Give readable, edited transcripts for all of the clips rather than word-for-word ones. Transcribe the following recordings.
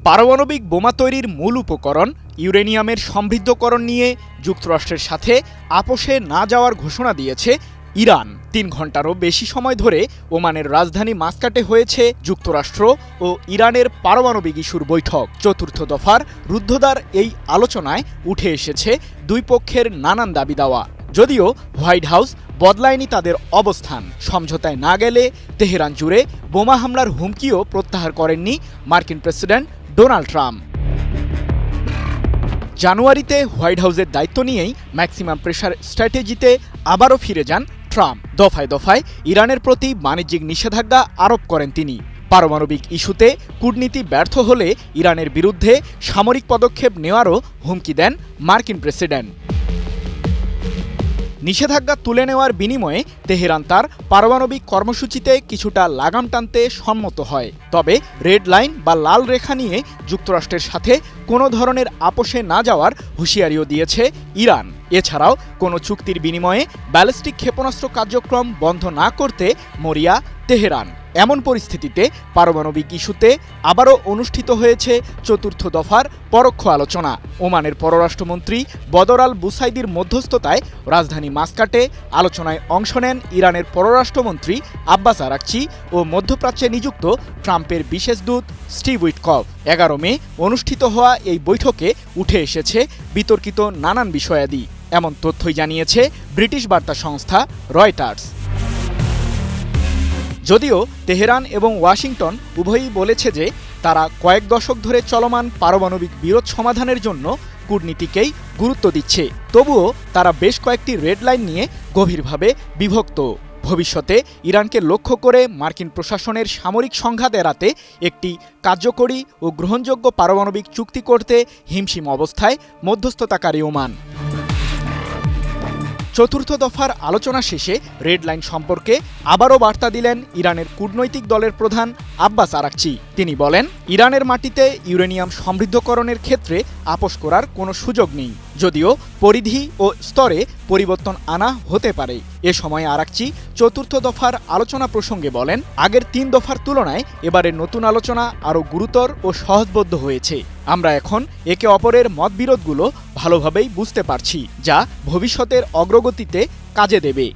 পারমাণবিক বোমা তৈরির মূল উপকরণ ইউরেনিয়ামের সমৃদ্ধকরণ নিয়ে যুক্তরাষ্ট্রের সাথে আপোষে না যাওয়ার ঘোষণা দিয়েছে ইরান। ৩ ঘণ্টারও বেশি সময় ধরে ওমানের রাজধানী মাস্কাটে হয়েছে যুক্তরাষ্ট্র ও ইরানের পারমাণবিক ইস্যুর বৈঠক। চতুর্থ দফার রুদ্ধদ্বার এই আলোচনায় উঠে এসেছে দুই পক্ষের নানান দাবি দাওয়া। যদিও হোয়াইট হাউস বদলায়নি তাদের অবস্থান। সমঝোতায় না গেলে তেহরান জুড়ে বোমা হামলার হুমকিও প্রত্যাহার করেননি মার্কিন প্রেসিডেন্ট ডোনাল্ড ট্রাম্প। জানুয়ারিতে হোয়াইট হাউসের দায়িত্ব নিয়েই ম্যাক্সিমাম প্রেশার স্ট্র্যাটেজিতে আবারও ফিরে যান ট্রাম্প। দফায় দফায় ইরানের প্রতি বাণিজ্যিক নিষেধাজ্ঞা আরোপ করেন তিনি। পারমাণবিক ইস্যুতে কূটনীতি ব্যর্থ হলে ইরানের বিরুদ্ধে সামরিক পদক্ষেপ নেওয়ারও হুমকি দেন মার্কিন প্রেসিডেন্ট। নিষেধাজ্ঞা তুলে নেওয়ার বিনিময়ে তেহরান তার পারমাণবিক কর্মসূচিতে কিছুটা লাগাম টানতে সম্মত হয়। তবে রেড লাইন বা লাল রেখা নিয়ে যুক্তরাষ্ট্রের সাথে কোনো ধরনের আপোষে না যাওয়ার হুঁশিয়ারিও দিয়েছে ইরান। এছাড়াও কোনো চুক্তির বিনিময়ে ব্যালিস্টিক ক্ষেপণাস্ত্র কার্যক্রম বন্ধ না করতে মরিয়া তেহরান। এমন পরিস্থিতিতে পারমাণবিক ইস্যুতে আবারও অনুষ্ঠিত হয়েছে চতুর্থ দফার পরোক্ষ আলোচনা। ওমানের পররাষ্ট্রমন্ত্রী বদর আল বুসাইদির মধ্যস্থতায় রাজধানী মাস্কাটে আলোচনায় অংশ নেন ইরানের পররাষ্ট্রমন্ত্রী আব্বাস আরাকচি ও মধ্যপ্রাচ্যে নিযুক্ত ট্রাম্পের বিশেষ দূত স্টিভ উইটকফ। ১১ মে অনুষ্ঠিত হওয়া এই বৈঠকে উঠে এসেছে বিতর্কিত নানান বিষয়াদি। এমন তথ্যই জানিয়েছে ব্রিটিশ বার্তা সংস্থা রয়টার্স। যদিও তেহরান এবং ওয়াশিংটন উভয়ই বলেছে যে তারা কয়েক দশক ধরে চলমান পারমাণবিক বিরোধ সমাধানের জন্য কূটনীতিকেই গুরুত্ব দিচ্ছে, তবুও তারা বেশ কয়েকটি রেড লাইন নিয়ে গভীরভাবে বিভক্ত। ভবিষ্যতে ইরানকে লক্ষ্য করে মার্কিন প্রশাসনের সামরিক সংঘাত এড়াতে একটি কার্যকরী ও গ্রহণযোগ্য পারমাণবিক চুক্তি করতে হিমশিম অবস্থায় মধ্যস্থতাকারী ওমান। চতুর্থ দফার আলোচনা শেষে রেড লাইন সম্পর্কে আবারও বার্তা দিলেন ইরানের কূটনৈতিক দলের প্রধান আব্বাস আরাকচি। তিনি বলেন, ইরানের মাটিতে ইউরেনিয়াম সমৃদ্ধকরণের ক্ষেত্রে আপোষ করার কোনো সুযোগ নেই, যদিও পরিধি ও স্তরে পরিবর্তন আনা হতে পারে। এ সময় আরাকচি চতুর্থ দফার আলোচনা প্রসঙ্গে বলেন, আগের ৩ দফার তুলনায় এবারের নতুন আলোচনা আরও গুরুতর ও সহজবোধ্য হয়েছে। আমরা এখন একে অপরের মতবিরোধগুলো ভালোভাবেই বুঝতে পারছি, যা ভবিষ্যতের অগ্রগতিতে কাজে দেবে।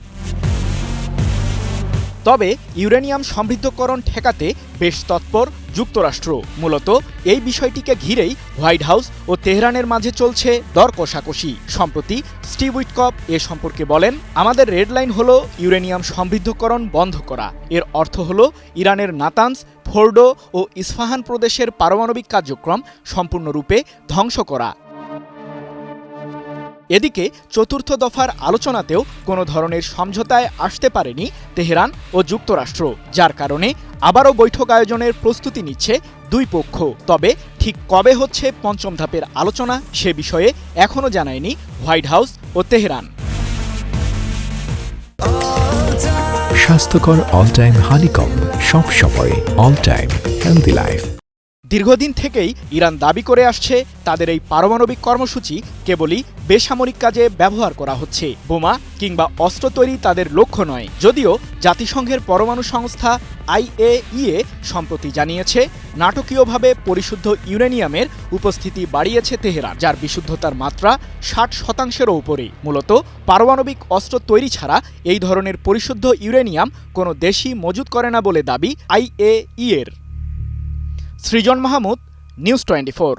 তবে ইউরেনিয়াম সমৃদ্ধকরণ ঠেকাতে বেশ তৎপর যুক্তরাষ্ট্র। মূলত এই বিষয়টিকে ঘিরেই হোয়াইট হাউস ও তেহরানের মাঝে চলছে দর কষাকষি। সম্প্রতি স্টিভ উইটকফ এ সম্পর্কে বলেন, আমাদের রেড লাইন হলো ইউরেনিয়াম সমৃদ্ধকরণ বন্ধ করা। এর অর্থ হলো ইরানের নাতানজ, ফোর্ডো ও ইস্পাহান প্রদেশের পারমাণবিক কার্যক্রম সম্পূর্ণরূপে ধ্বংস করা। এদিকে চতুর্থ দফার আলোচনাতেও কোনো ধরনের সমঝোতায় আসতে পারেনি তেহরান ও যুক্তরাষ্ট্র, যার কারণে আবারও বৈঠক আয়োজনের প্রস্তুতি নিচ্ছে দুই পক্ষ। তবে ঠিক কবে হচ্ছে পঞ্চম ধাপের আলোচনা সে বিষয়ে এখনও জানায়নি হোয়াইট হাউস ও তেহরান। স্বাস্থ্যকর অল টাইম হানিকম, সব সময় অল টাইম হেলদি লাইফ। দীর্ঘদিন থেকেই ইরান দাবি করে আসছে তাদের এই পারমাণবিক কর্মসূচি কেবলই বেসামরিক কাজে ব্যবহার করা হচ্ছে। বোমা কিংবা অস্ত্র তৈরি তাদের লক্ষ্য নয়। যদিও জাতিসংঘের পরমাণু সংস্থা IAEA সম্প্রতি জানিয়েছে, নাটকীয়ভাবে পরিশুদ্ধ ইউরেনিয়ামের উপস্থিতি বাড়িয়েছে তেহরান, যার বিশুদ্ধতার মাত্রা 60%-এরও উপরে। মূলত পারমাণবিক অস্ত্র তৈরি ছাড়া এই ধরনের পরিশুদ্ধ ইউরেনিয়াম কোনো দেশই মজুত করে না বলে দাবি IAEA-র। সৃজন মাহমুদ, নিউজ 24।